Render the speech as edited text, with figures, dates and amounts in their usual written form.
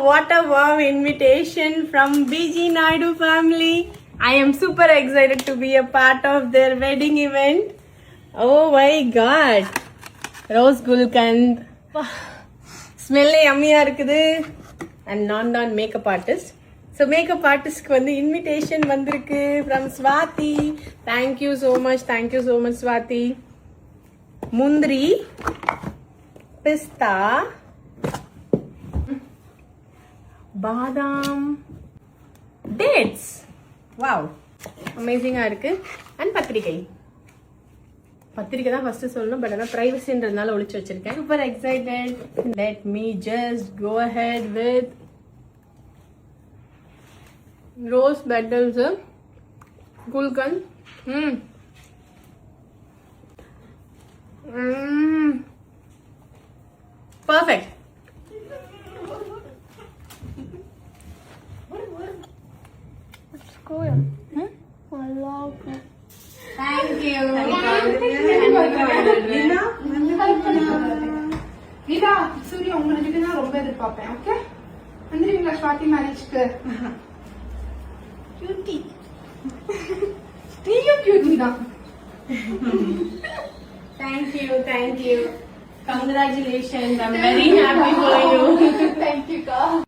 What a wow invitation from BG Naidu family. I am super excited to be a part of their wedding event. Oh my god. Rose Gulkand. Smell yummy இருக்குது. And non makeup artist. So makeup artist க்கு வந்து invitation வந்திருக்கு from Swati. Thank you so much Swati. Mundri, pista, badam, dates. Wow, amazing ஆ இருக்கு. And பத்திரிகை தான் first சொல்லணும், but ஆனால் பிரைவசின்றதுனால ஒளிச்சு வச்சிருக்கேன். Super excited. Let me just go ahead with rose petals, குல்கன். Perfect. Let's go. I love it. Thank you. Geetha, Surya உங்களுக்கு தான் ரொம்ப எதிர்பார்ப்பேன். ஓகே, வந்துருவீங்களா ஸ்வாதி மேரேஜ்க்கு? கியூட்டி, நீயும் கியூட்டி தான். Thank you. Congratulations. I'm very happy for you. Thank you, Ka.